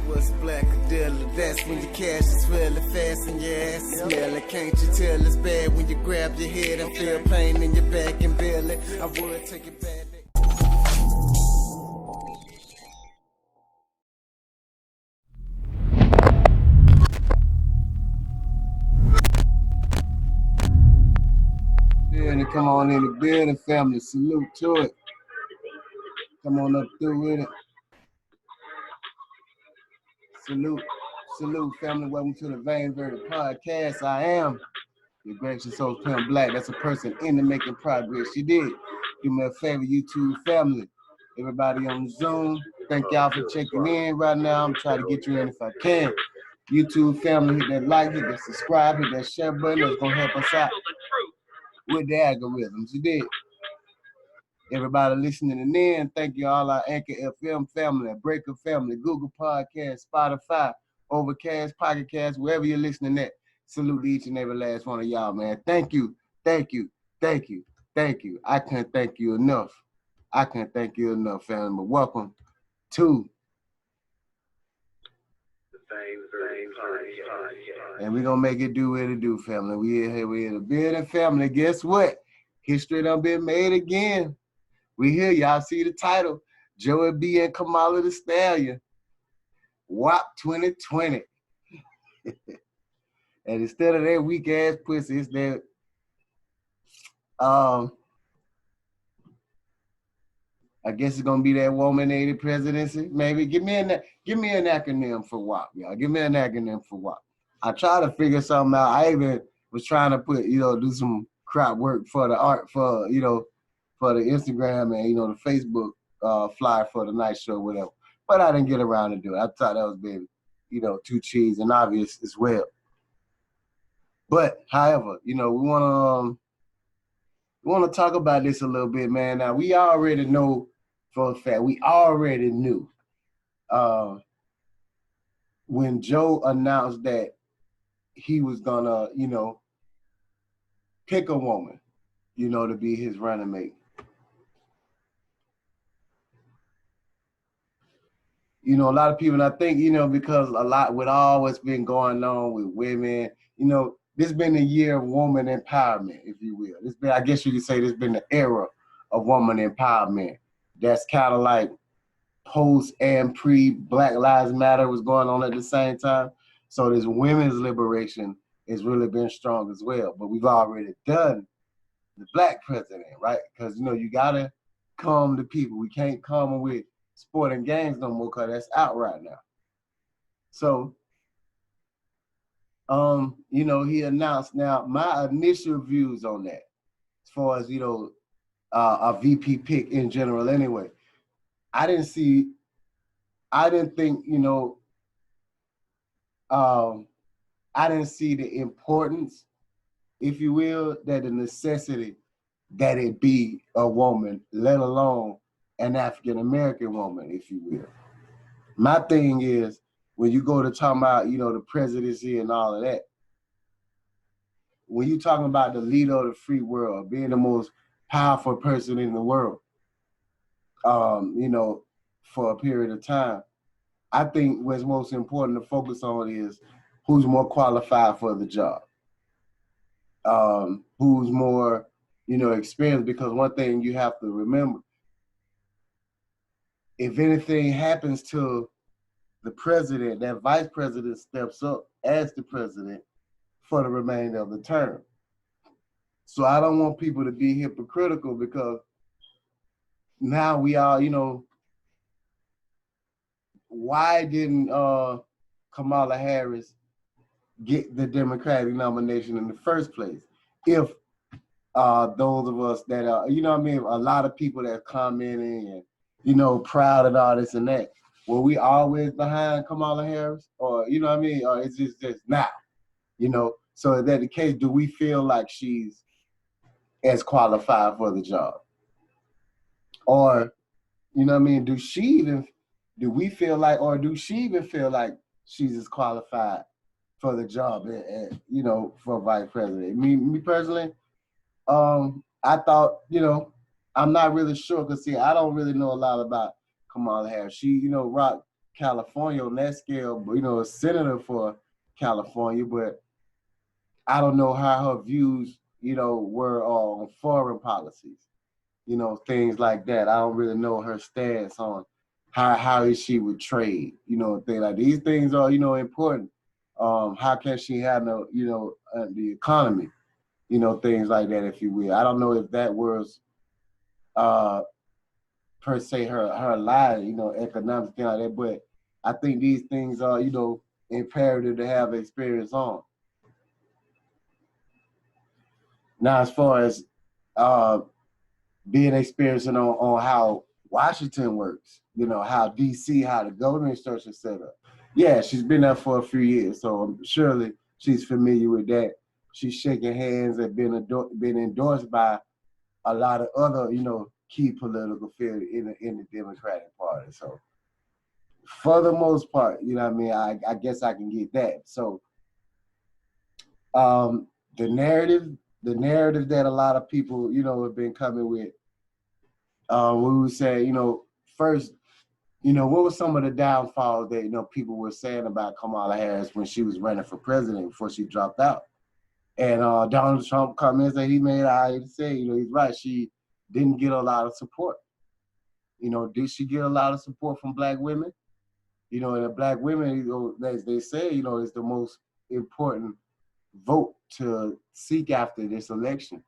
what's Blackadelic? That's when your cash is really fast and your ass is smelling. Can't you tell it's bad when you grab your head and feel pain in your back and belly? I would take it back. And come on in the building, family. Salute to it. Come on up through with it. Salute, family. Welcome to the Vain Verdict Podcast. I am your gracious host, Pimp Black. That's a person in the making progress. She did. Do me a favor, YouTube family. Everybody on Zoom, thank y'all for checking in right now. I'm trying to get you in if I can. YouTube family, hit that like, hit that subscribe, hit that share button. That's going to help us out with the algorithms. You did. Everybody listening in, thank you all our Anchor FM family, Breaker family, Google Podcast, Spotify, Overcast, Pocket Cast, wherever you're listening at. Salute to each and every last one of y'all, man. Thank you. I can't thank you enough. Family. But welcome to the Vain Verdict Podcast. And we're going to make it do what it do, family. We in the building, family. Guess what? History done been made again. We here, y'all see the title, Joey B and Kamala the Stallion, WAP 2020. And instead of that weak ass pussy, it's that I guess it's gonna be that woman-aided presidency. Maybe give me an acronym for WAP, y'all. Give me an acronym for WAP. I try to figure something out. I even was trying to put, do some crop work for the art for the Instagram and, the Facebook flyer for the night show, whatever. But I didn't get around to do it. I thought that was being, too cheesy and obvious as well. But, however, we want to talk about this a little bit, man. Now, we already know for a fact, we already knew when Joe announced that he was going to, pick a woman, to be his running mate. A lot of people, and I think, because a lot with all what's been going on with women, this been a year of woman empowerment, if you will. I guess you could say this been the era of woman empowerment. That's kind of like post and pre Black Lives Matter was going on at the same time. So this women's liberation has really been strong as well. But we've already done the black president, right? Because, you got to calm the people. We can't calm them with sporting games no more because that's out right now. So, he announced now my initial views on that as far as, a VP pick in general anyway. I didn't think, I didn't see the importance, if you will, that the necessity that it be a woman, let alone an African-American woman, if you will. My thing is, when you go to talk about, the presidency and all of that, when you talking about the leader of the free world, being the most powerful person in the world, for a period of time, I think what's most important to focus on is who's more qualified for the job, who's more, experienced, because one thing you have to remember, if anything happens to the president, that vice president steps up as the president for the remainder of the term. So I don't want people to be hypocritical, because now we are, why didn't Kamala Harris get the Democratic nomination in the first place? If those of us that are, a lot of people that are commenting and, proud and all this and that, were we always behind Kamala Harris? Or, or it's just now, So is that the case? Do we feel like she's as qualified for the job? Or, do we feel like, or do she even feel like she's as qualified for the job, for vice president? Me personally, I thought, I'm not really sure, because see, I don't really know a lot about Kamala Harris. She, rocked California on that scale, you know, a senator for California, but I don't know how her views, you know, were on foreign policies, you know, things like that. I don't really know her stance on how is she with trade, you know, things like these things are, you know, important. How can she handle, you know, the economy, you know, things like that, if you will. I don't know if that was per se her line, you know, economics thing like that, but I think these things are, you know, imperative to have experience on. Now, as far as being experiencing on how Washington works, you know, how DC, how the government structure is set up. Yeah, she's been there for a few years, so surely she's familiar with that. She's shaking hands and been endorsed by a lot of other, you know, key political figures in the Democratic Party. So for the most part, you know what I mean, I guess I can get that. So the narrative that a lot of people, you know, have been coming with, we would say, you know, first, you know, what were some of the downfalls that, you know, people were saying about Kamala Harris when she was running for president before she dropped out? And Donald Trump comments that he made, I say, you know, he's right. She didn't get a lot of support. You know, did she get a lot of support from Black women? You know, and the Black women, you know, as they say, you know, is the most important vote to seek after this election,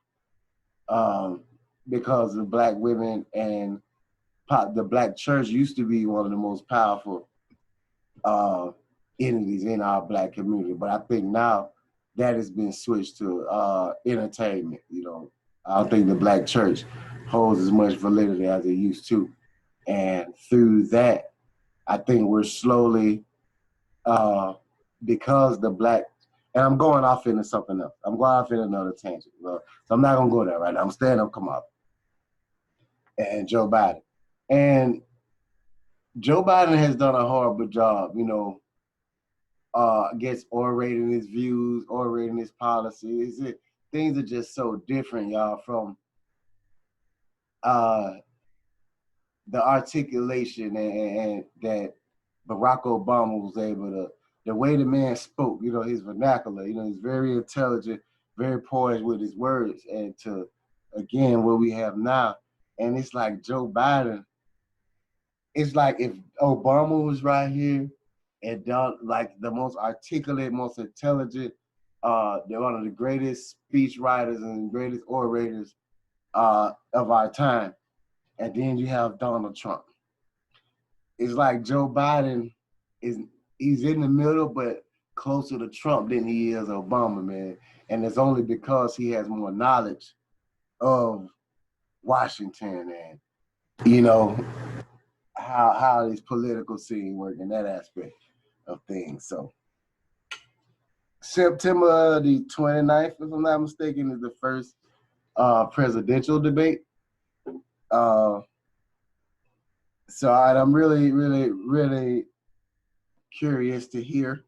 because the Black women and the Black church used to be one of the most powerful entities in our Black community. But I think now that has been switched to entertainment. You know, I don't think the Black church holds as much validity as it used to. And through that, I think we're slowly, because the Black, and I'm going off into something else. I'm going off into another tangent. So I'm not going to go there right now. I'm staying up Kamala and Joe Biden. And Joe Biden has done a horrible job, you know, against orating his views, orating his policies. Things are just so different, y'all, from the articulation and that Barack Obama was able to, the way the man spoke, you know, his vernacular, you know, he's very intelligent, very poised with his words, and to, again, what we have now. And it's like Joe Biden, it's like if Obama was right here and done like the most articulate, most intelligent, they're one of the greatest speech writers and greatest orators of our time. And then you have Donald Trump. It's like Joe Biden he's in the middle, but closer to Trump than he is Obama, man. And it's only because he has more knowledge of Washington and, you know, how this political scene work in that aspect of things. So September the 29th, if I'm not mistaken, is the first presidential debate. So I'm really, really, really curious to hear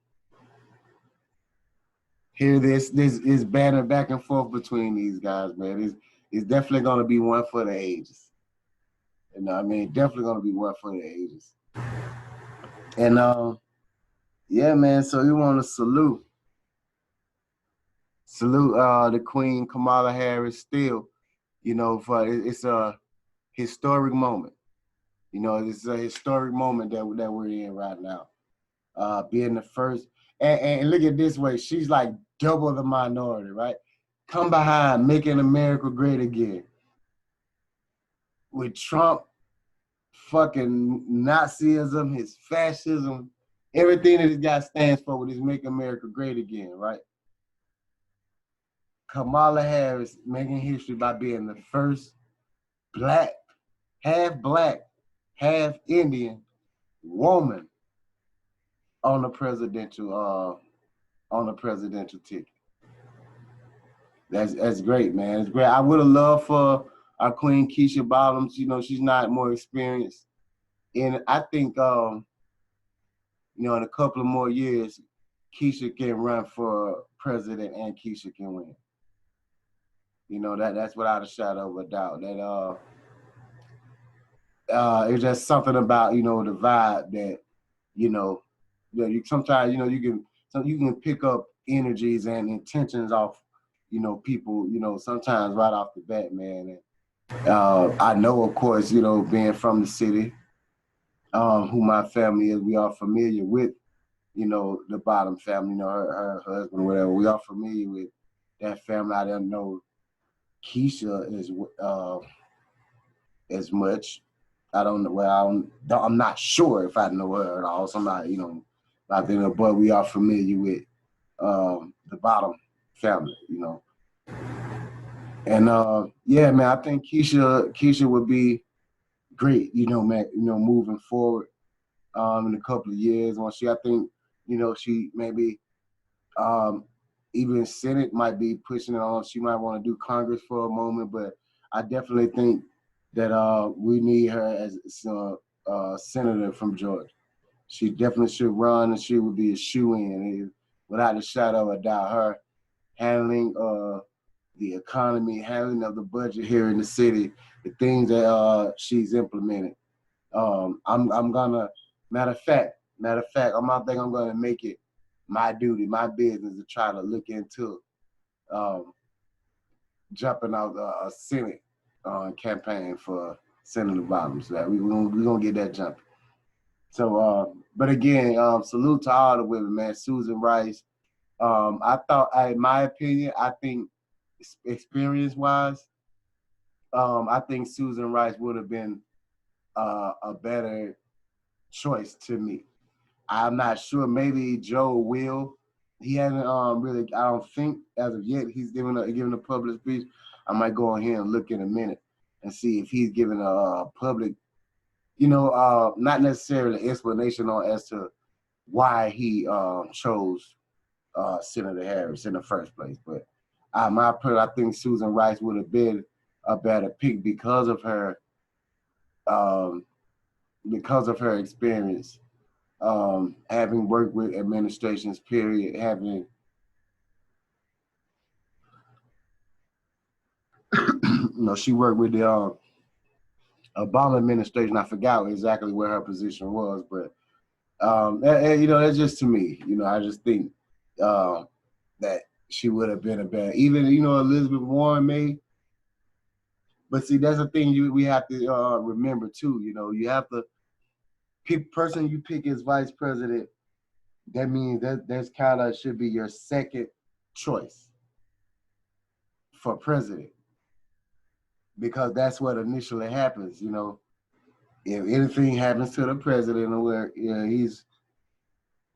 this is banner back and forth between these guys, man. It's definitely going to be one for the ages. You know what I mean? Definitely going to be one for the ages. And yeah, man, so we want to salute the Queen Kamala Harris still, you know, for it's a historic moment. You know, it's a historic moment that we're in right now. Being the first, and look at this way, she's like double the minority, right? Come behind making America great again. With Trump fucking Nazism, his fascism, everything that this guy stands for with his make America great again, right? Kamala Harris making history by being the first black, half Indian woman on the presidential ticket. That's great, man. It's great. I would have loved for our Queen Keisha Bottoms. You know, she's not more experienced, and I think you know, in a couple of more years, Keisha can run for president and Keisha can win. You know, that's without a shadow of a doubt. That it's just something about, you know, the vibe that you know, you sometimes, you can pick up energies and intentions off, people, sometimes right off the bat, man. And I know, of course, being from the city, who my family is, we are familiar with, the Bottom family, her husband, whatever. We are familiar with that family. I didn't know Keisha as much. I don't know. Well, I'm not sure if I know her at all. Somebody, out there, but we are familiar with the Bottom family, And yeah, man, I think Keisha would be great, man, moving forward in a couple of years. I think, she maybe even Senate might be pushing it on. She might want to do Congress for a moment, but I definitely think that we need her as senator from Georgia. She definitely should run, and she would be a shoo-in, without a shadow of a doubt. Her handling the economy, handling of the budget here in the city, the things that she's implemented. I'm gonna, matter of fact, I think I'm gonna make it my duty, my business to try to look into jumping out a Senate campaign for Senator Bottoms. So we're gonna get that jumping. So, but again, salute to all the women, man. Susan Rice. I thought, in my opinion, I think experience-wise, I think Susan Rice would have been a better choice to me. I'm not sure. Maybe Joe will. He hasn't really. I don't think as of yet he's given a public speech. I might go on here and look in a minute and see if he's given a public, not necessarily explanation on as to why he chose Senator Harris in the first place. But I think Susan Rice would have been a better pick because of her experience. Having worked with administrations, period, having she worked with the Obama administration. I forgot exactly where her position was, but that's just to me. I just think that she would have been a better, even Elizabeth Warren may. But see, that's the thing we have to remember too. You have to person you pick as vice president. That means that's kind of should be your second choice for president, because that's what initially happens. If anything happens to the president, where he's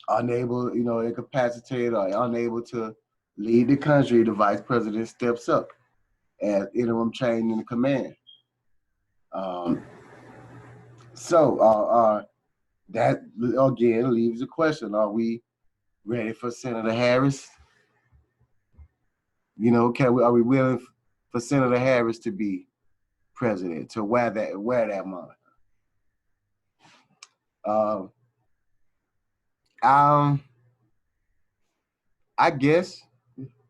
unable, incapacitated or unable to lead the country, the vice president steps up as interim chain in command. So that again leaves the question: are we ready for Senator Harris? Are we willing for Senator Harris to be president, to wear that moniker? I guess,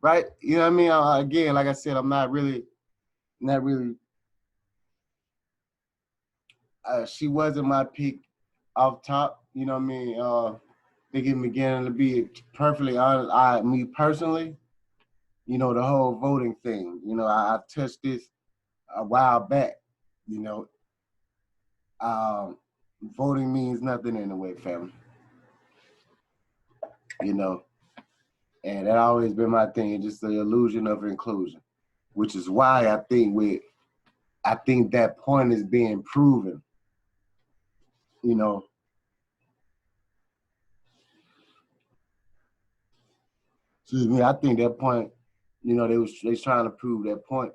right? You know what I mean? Again, like I said, I'm not really. She wasn't my pick off top. You know what I mean? I think in the beginning, to be perfectly honest, me personally, the whole voting thing. I touched this a while back. Voting means nothing anyway, family. And that always been my thing, just the illusion of inclusion, which is why I think that point is being proven. Excuse me. I think that point, they trying to prove that point.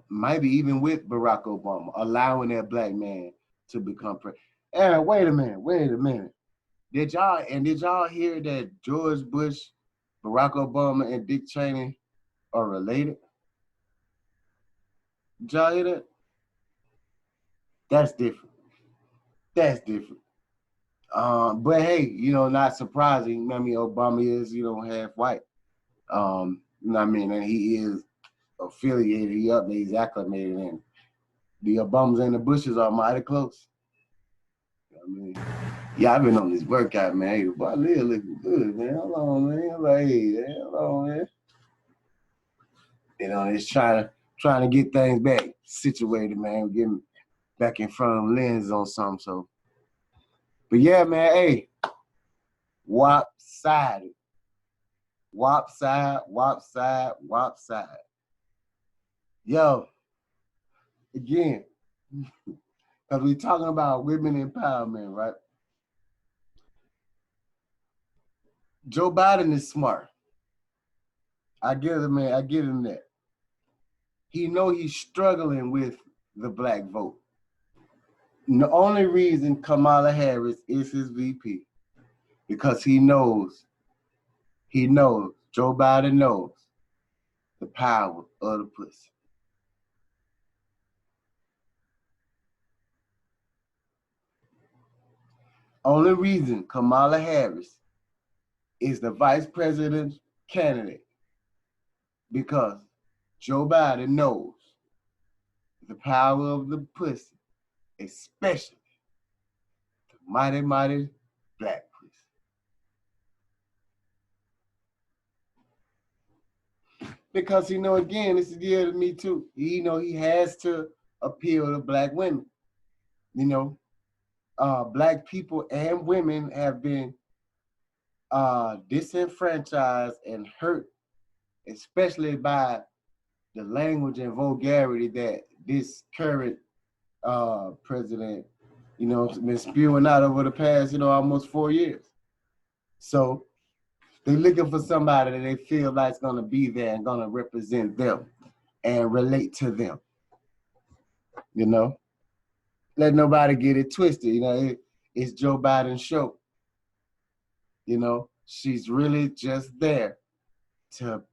Maybe even with Barack Obama, allowing that black man to become president. And wait a minute. Did y'all hear that George Bush, Barack Obama, and Dick Cheney are related? Did y'all hear that? That's different. But hey, not surprising. I mean, Obama is, half white. And he is affiliated. He's acclimated in. The Obamas and the Bushes are mighty close. I mean, yeah, I've been on this workout, man. Hey, boy, Leah looking good, man. Hold on, man. I'm like, hey, man, hold on, man. You know, it's trying to get things back situated, man. Getting back in front of lens on something. So, but yeah, man. Hey, wop side, wop side, wop side, wop side. Yo, again, because we talking about women empowerment, right? Joe Biden is smart. I get it, man. I get him that. He know he's struggling with the black vote. The only reason Kamala Harris is his VP because he knows, Joe Biden knows the power of the pussy. Only reason Kamala Harris is the vice president candidate because Joe Biden knows the power of the pussy, especially the mighty, mighty black pussy. Because again, this is the year to me too. He has to appeal to black women. Black people and women have been disenfranchised and hurt, especially by the language and vulgarity that this current president, been spewing out over the past, almost 4 years. So they're looking for somebody that they feel like is going to be there and going to represent them and relate to them. Let nobody get it twisted. It's Joe Biden's show. She's really just there to.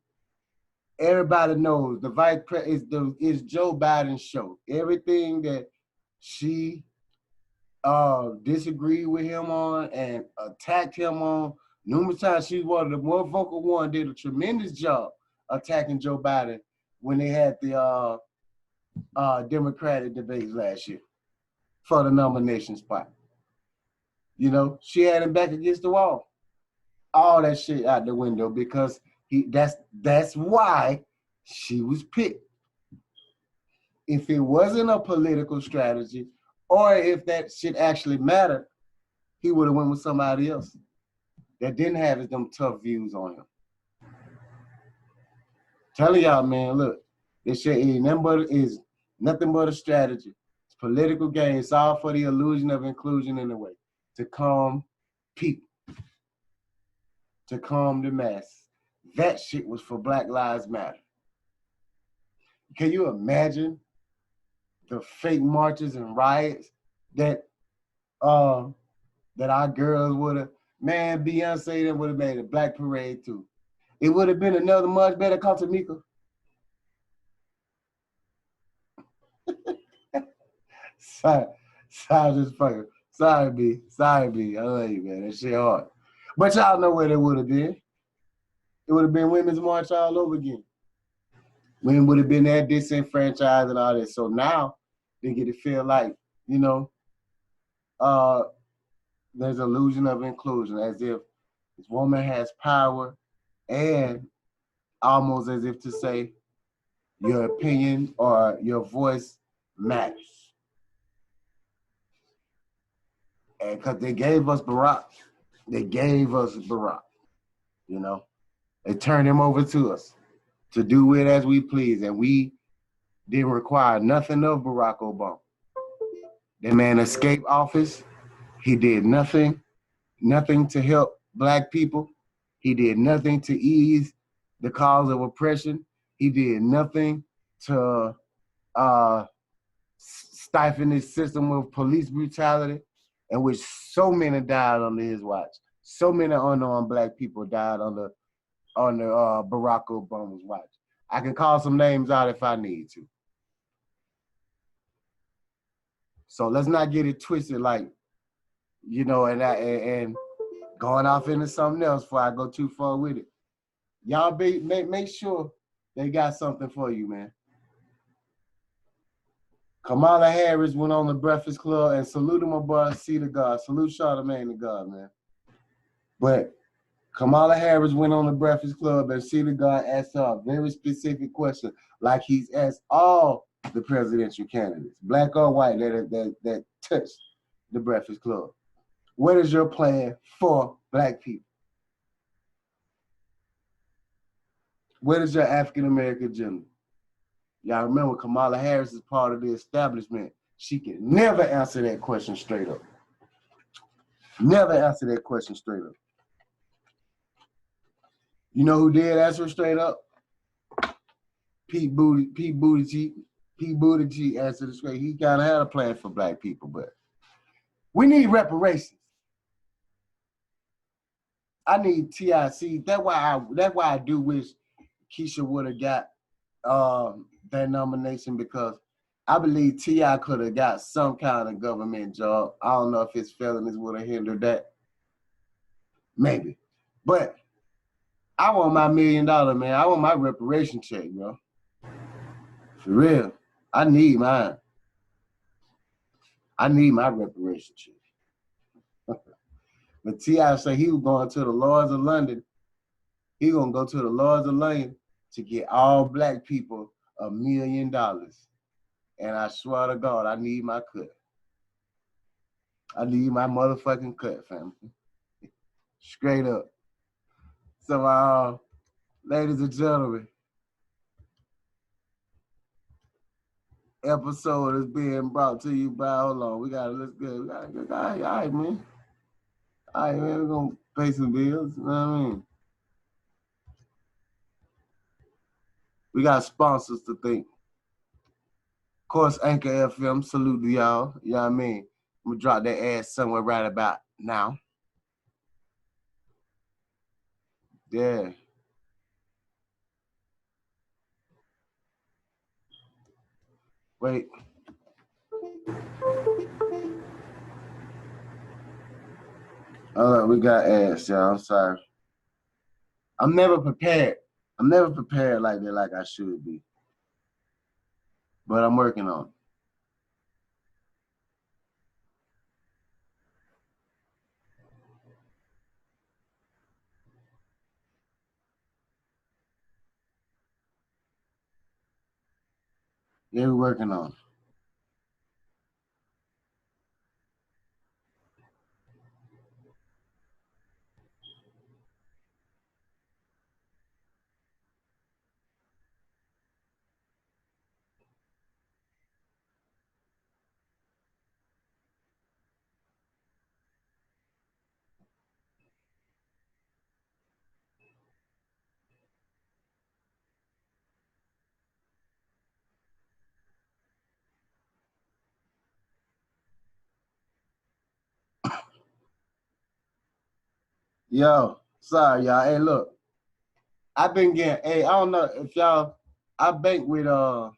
Everybody knows the vice president is Joe Biden's show. Everything that she disagreed with him on and attacked him on numerous times. She's one of the more vocal one. Did a tremendous job attacking Joe Biden when they had the Democratic debates last year for the nomination spot. She had him back against the wall. All that shit out the window because that's why she was picked. If it wasn't a political strategy, or if that shit actually mattered, he would have went with somebody else that didn't have them tough views on him. Telling y'all, man, look, this shit is nothing but a strategy. It's political game. It's all for the illusion of inclusion in a way, to calm people, to calm the masses. That shit was for Black Lives Matter. Can you imagine the fake marches and riots that our girls would have, man, Beyonce then would have made a black parade too. It would have been another much better Costa-Rica. Sorry, just fucking. Sorry, B. I love you, man. That shit hard. But y'all know where they would have been. It would have been Women's March all over again. Women would have been that disenfranchised and all that. So now they get to feel like, there's illusion of inclusion, as if this woman has power and almost as if to say your opinion or your voice matters. And because they gave us Barack. They turned him over to us to do it as we please. And we didn't require nothing of Barack Obama. That man escaped office. He did nothing to help black people. He did nothing to ease the cause of oppression. He did nothing to stifle this system of police brutality, in which so many died under his watch. So many unarmed black people died under Barack Obama's watch. I can call some names out if I need to. So let's not get it twisted, like, and going off into something else before I go too far with it. Y'all make sure they got something for you, man. Kamala Harris went on the Breakfast Club and saluted my boy C the God. Salute Charlamagne the God, man. But Kamala Harris went on the Breakfast Club and C the God asked her a very specific question, like he's asked all the presidential candidates, black or white, that touched the Breakfast Club. What is your plan for black people? What is your African American agenda? Y'all remember Kamala Harris is part of the establishment. She can never answer that question straight up. Never answer that question straight up. You know who did answer straight up? Pete Buttigieg answered it straight. He kind of had a plan for black people, but we need reparations. I need TIC. That's why I do wish Keisha would have got that nomination, because I believe T.I. could have got some kind of government job. I don't know if his felonies would have hindered that. Maybe. But I want my $1 million, man. I want my reparation check, bro. For real. I need mine. I need my reparation check. But T.I. said he was going to the Lords of London. He gonna go to the Lords of London to get all black people $1 million. And I swear to God, I need my cut. I need my motherfucking cut, family. Straight up. So, ladies and gentlemen, episode is being brought to you by, hold on, let's go. All right, man. All right, man, we're gonna pay some bills, you know what I mean? We got sponsors to thank. Of course, Anchor FM, salute to y'all, you know what I mean? I'm gonna drop that ad somewhere right about now. Yeah. Wait. We got ads, y'all. I'm sorry. I'm never prepared. I'm never prepared like that, like I should be. But I'm working on it. Yeah, we're working on it. Yo, sorry, y'all. Hey, look. I've been getting, I don't know if y'all, I bank with one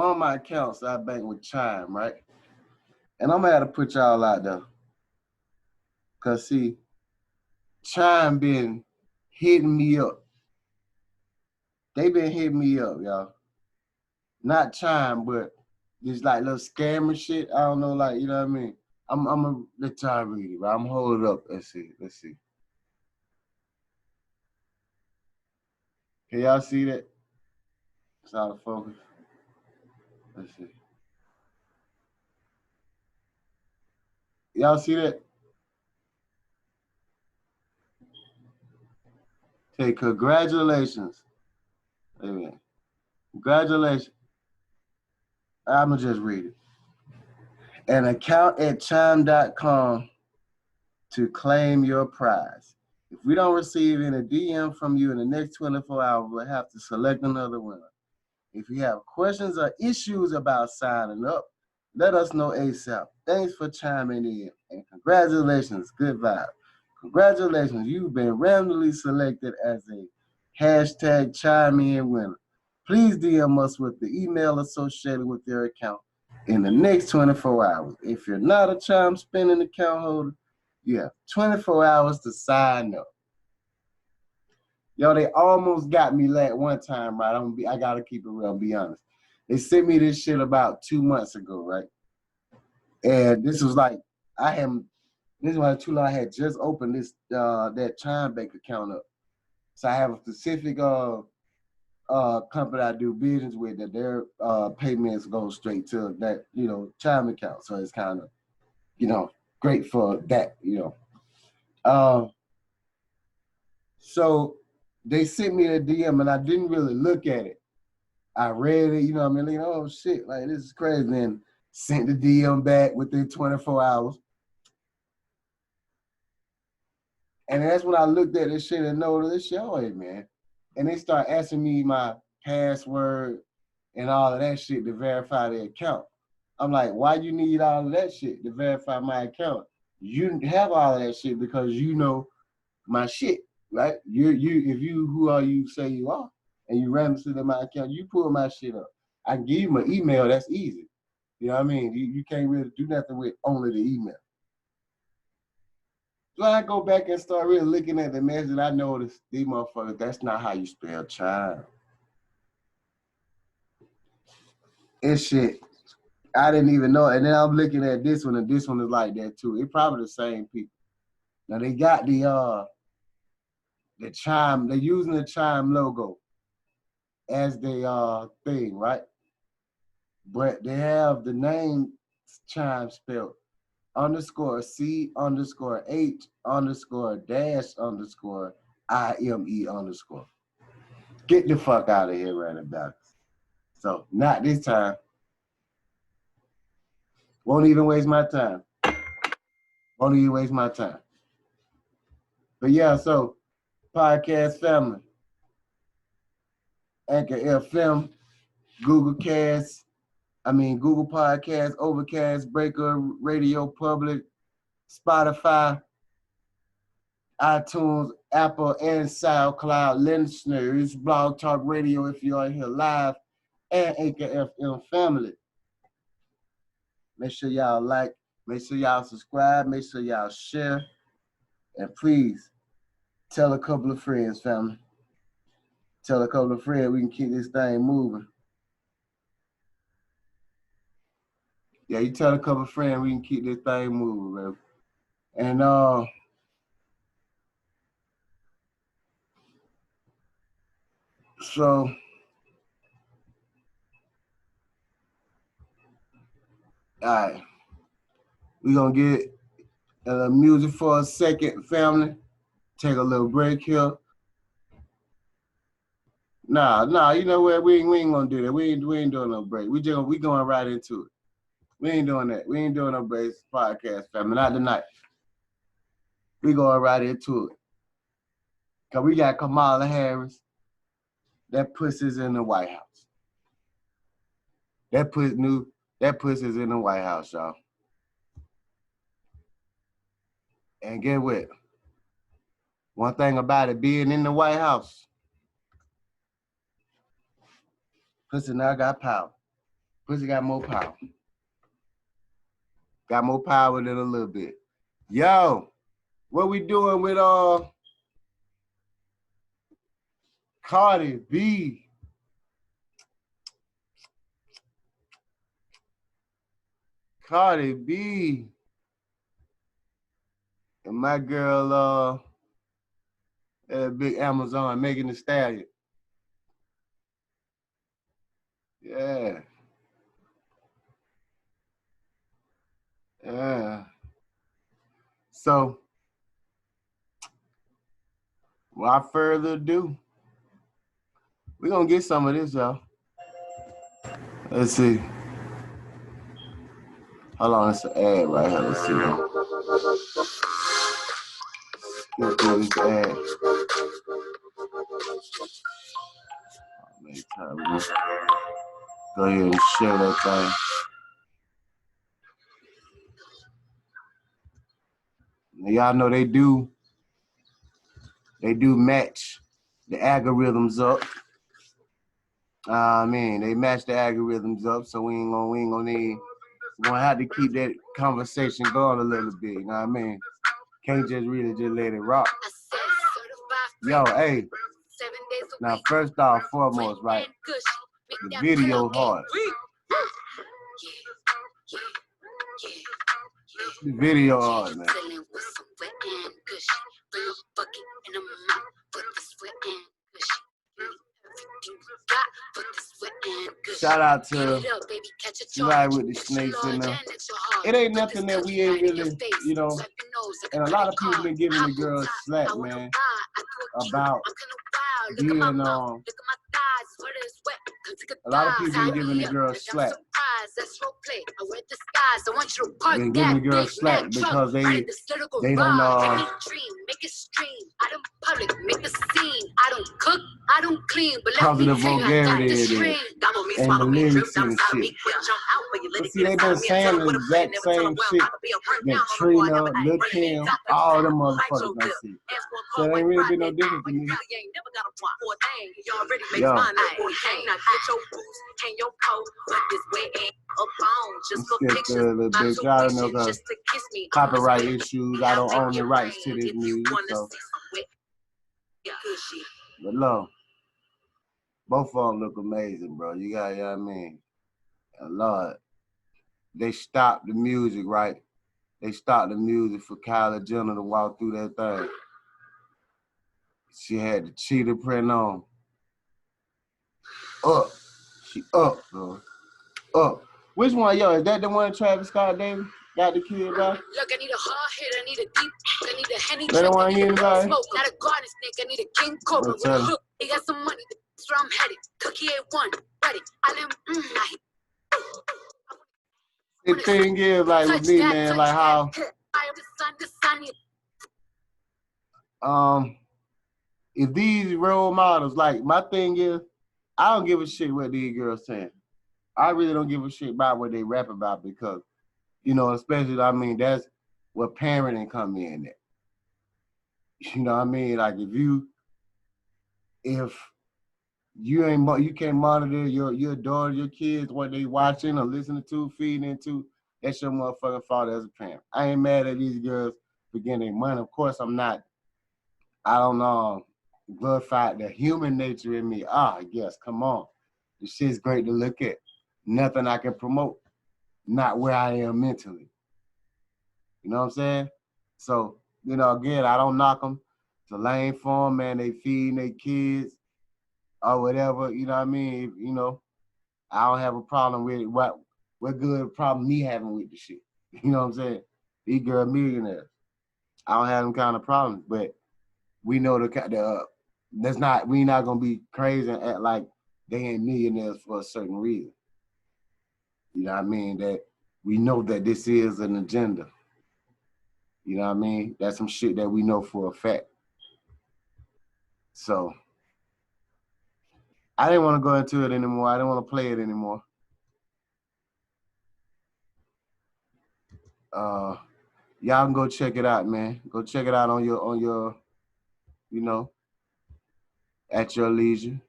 of my accounts, I bank with Chime, right? And I'm gonna have to put y'all out there. Cause see, Chime been hitting me up. They been hitting me up, y'all. Not Chime, but just like little scammer shit. I don't know, like, you know what I mean? I'm gonna let y'all read it, right? I'm gonna hold it up. Let's see. Can y'all see that? It's out of focus. Let's see. Y'all see that? Hey, congratulations. Wait a minute. Congratulations. I'm going to just read it. An account at chime.com to claim your prize. If we don't receive any DM from you in the next 24 hours, we'll have to select another winner. If you have questions or issues about signing up, let us know ASAP. Thanks for chiming in, and congratulations. Good vibe. Congratulations, you've been randomly selected as a hashtag chime in winner. Please DM us with the email associated with your account in the next 24 hours. If you're not a chime spending account holder, you have 24 hours to sign up. Yo, they almost got me one time, right? I gotta keep it real, be honest. They sent me this shit about 2 months ago, right? And this was like, this was too long. I had just opened this, that Chime Bank account up. So I have a specific company I do business with that their payments go straight to that, Chime account. So it's kind of, great for that, So they sent me a DM and I didn't really look at it. I read it, oh shit, like this is crazy. Then sent the DM back within 24 hours. And that's when I looked at this shit and noticed this shit, oh, hey, man. And they start asking me my password and all of that shit to verify the account. I'm like, why you need all of that shit to verify my account? You have all of that shit because you know my shit, right? If you who are you say you are, and you register to my account, you pull my shit up. I can give you my email, that's easy. You know what I mean? You can't really do nothing with only the email. So I go back and start really looking at the message. I noticed these motherfuckers, that's not how you spell child. And shit, I didn't even know. And then I'm looking at this one, and this one is like that too. It's probably the same people. Now they got the Chime, they're using the Chime logo as the thing, right? But they have the name Chime spelled _C_H_dash_IME_. Get the fuck out of here right about it. So not this time. Won't even waste my time. Won't even waste my time. But yeah, so podcast family. Anchor FM, Google Podcast, Overcast, Breaker, Radio Public, Spotify, iTunes, Apple, and SoundCloud listeners, Blog Talk Radio if you are here live, and Anchor FM family. Make sure y'all like, make sure y'all subscribe, make sure y'all share, and please tell a couple of friends, family. Tell a couple of friends we can keep this thing moving. Yeah, you tell a couple of friends we can keep this thing moving, man. And so all right, we're gonna get music for a second, family. Take a little break here. Nah, you know what? We ain't gonna do that. We ain't doing no break. We going right into it. We ain't doing that. We ain't doing no break podcast, family. Not tonight. We going right into it. Cause we got Kamala Harris. That pussy's in the White House. That pussy's in the White House, y'all. And get what? One thing about it being in the White House, pussy now got power. Pussy got more power. Got more power than a little bit. Yo, what we doing with Cardi B? Cardi B. And my girl, big Amazon, Meghan the Stallion. Yeah. Yeah. So, without further ado, we're going to get some of this, y'all. Let's see. Hold on, it's an ad right here. Let's see. Let's do this ad. Go ahead and share that thing. Now, y'all know they do match the algorithms up. They match the algorithms up, so we ain't gonna have to keep that conversation going a little bit. You know what I mean? Can't just really just let it rock. Yo, hey. Now, first off, foremost, right? The video hard. The video hard, man. Shout out to somebody with the snakes in them. It ain't nothing that we ain't really, you know, and a lot of people been giving the girls slack, man, about being, a lot of people been giving the girls slack. Been giving the girls slack because they don't because of the vulgarity it is and the lyrics and shit. But see, they been saying the exact same shit that Trina, Lil Kim, all them motherfuckers done said. So it ain't really been no different to me. Yo. Skip the little bitch. I don't know the copyright issues. I don't own the rights to this music. So. But no, both of them look amazing, bro. You got, you know what I mean? Lord, they stopped the music, right? They stopped the music for Kylie Jenner to walk through that thing. She had the cheetah print on. Up. She up, bro. Up. Which one, yo? Is that the one Travis Scott Davis got the kid by? Look, I need a hard hit, I need a deep, I need a Henny. That the one you need, guys? Not a garden snake, I need a king cobra with a hook. They got some money, that's where I'm headed. Cookie A1, ready. I The thing is, like with me, man, like how if these role models, like my thing is, I don't give a shit what these girls saying. I really don't give a shit about what they rap about because, you know, especially, I mean, that's where parenting come in at. You know what I mean? Like if you can't monitor your daughter, your kids, what they watching or listening to, feeding into, that's your motherfucking fault as a parent. I ain't mad at these girls for getting their money. Of course, I don't glorify the human nature in me. Yes, come on. The shit's great to look at. Nothing I can promote. Not where I am mentally. You know what I'm saying? So, you know, again, I don't knock them. It's a lame form, man. They feeding their kids or whatever. You know what I mean? You know, I don't have a problem with it. What good problem me having with the shit? You know what I'm saying? These girls millionaires. I don't have them kind of problems, but we know we not gonna be crazy and act like they ain't millionaires for a certain reason. You know what I mean? That we know that this is an agenda. You know what I mean? That's some shit that we know for a fact. So I didn't want to go into it anymore. I didn't want to play it anymore. Y'all can go check it out, man. Go check it out on your, you know, at your leisure.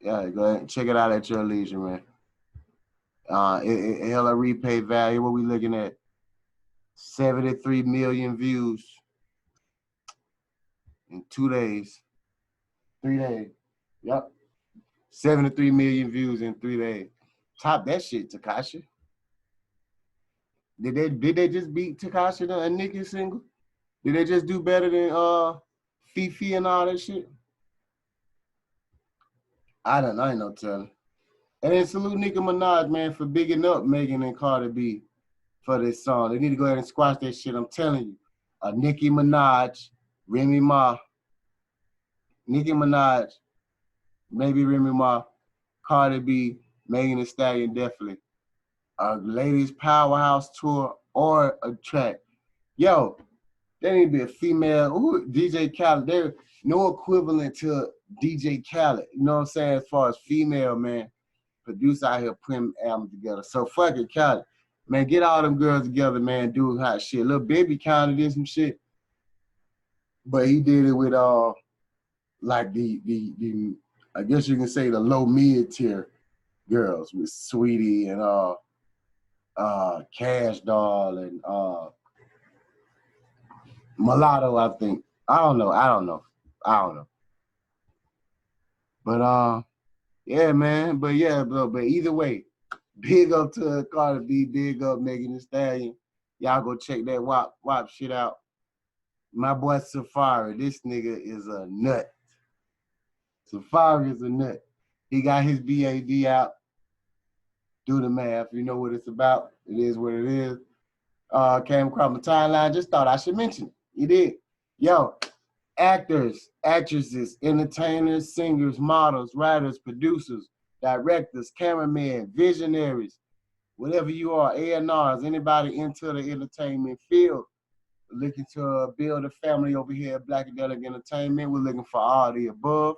Yeah, go ahead and check it out at your leisure, man. It hella repay value. What we looking at? 73 million views in 2 days. 3 days. Yep. 73 million views in 3 days. Top that shit, Tekashi. Did they just beat Tekashi and Nicki single? Did they just do better than Fifi and all that shit? I ain't no telling. And then salute Nicki Minaj, man, for bigging up Meghan and Cardi B for this song. They need to go ahead and squash that shit. I'm telling you. Nicki Minaj, Remy Ma, Nicki Minaj, maybe Remy Ma, Cardi B, Megan Thee Stallion, definitely. A ladies powerhouse tour or a track. Yo, there need to be a female, DJ Khaled. There's no equivalent to DJ Khaled. You know what I'm saying? As far as female, man, producer out here putting albums together. So fuck it, Khaled. Man, get all them girls together, man, do hot shit. Lil Baby kind of did some shit. But he did it with like the I guess you can say the low mid tier girls with Sweetie and Cash Doll and Mulatto, I think. I don't know. But yeah, man. But either way, big up to Cardi B, big up Megan Thee Stallion. Y'all go check that WAP shit out. My boy Safari, this nigga is a nut. Safari is a nut. He got his BAD out. Do the math. You know what it's about. It is what it is. Came across my timeline. Just thought I should mention it. You did. Yo, actors, actresses, entertainers, singers, models, writers, producers, directors, cameramen, visionaries, whatever you are, A&Rs, anybody into the entertainment field, looking to build a family over here at Blackadelic Entertainment. We're looking for all the above.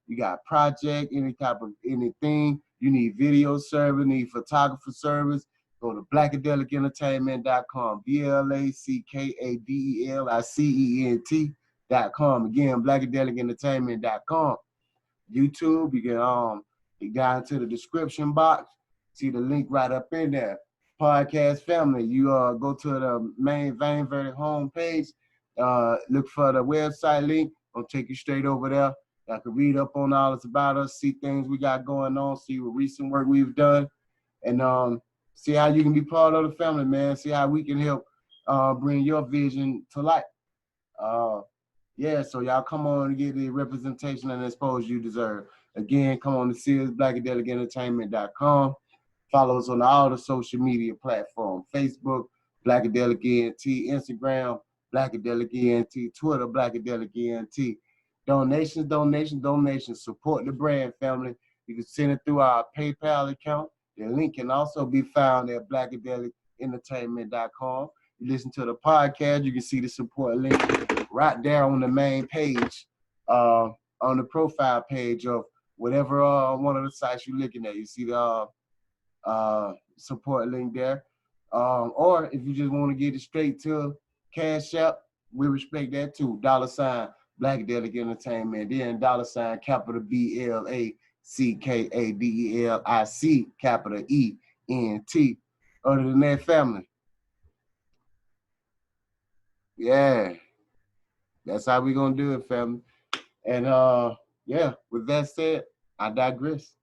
You got project, any type of anything. You need video service, need photographer service. Go to blackadelicentertainment.com. BLACKADELICENT.com. Again, blackadelicentertainment.com. YouTube, you can you got into the description box. See the link right up in there. Podcast family, you go to the main Vain Verdict homepage, look for the website link. I'll take you straight over there. I can read up on all this about us, see things we got going on, see what recent work we've done, and see how you can be part of the family, man. See how we can help bring your vision to light. Yeah, so y'all come on and get the representation and exposure you deserve. Again, come on to see us, blackadelicentertainment.com. Follow us on all the social media platforms, Facebook, Blackadelic ENT, Instagram, Blackadelic ENT, Twitter, Blackadelic ENT. Donations. Support the brand, family. You can send it through our PayPal account. The link can also be found at blackadelicentertainment.com. You listen to the podcast, you can see the support link right there on the main page, on the profile page of whatever one of the sites you're looking at. You see the support link there. Or if you just want to get it straight to Cash App, we respect that too. $ Blackadelic Entertainment, then $ capital BLACKADELIC capital ENT. Other than that, family. Yeah. That's how we gonna do it, family. And yeah, with that said, I digress.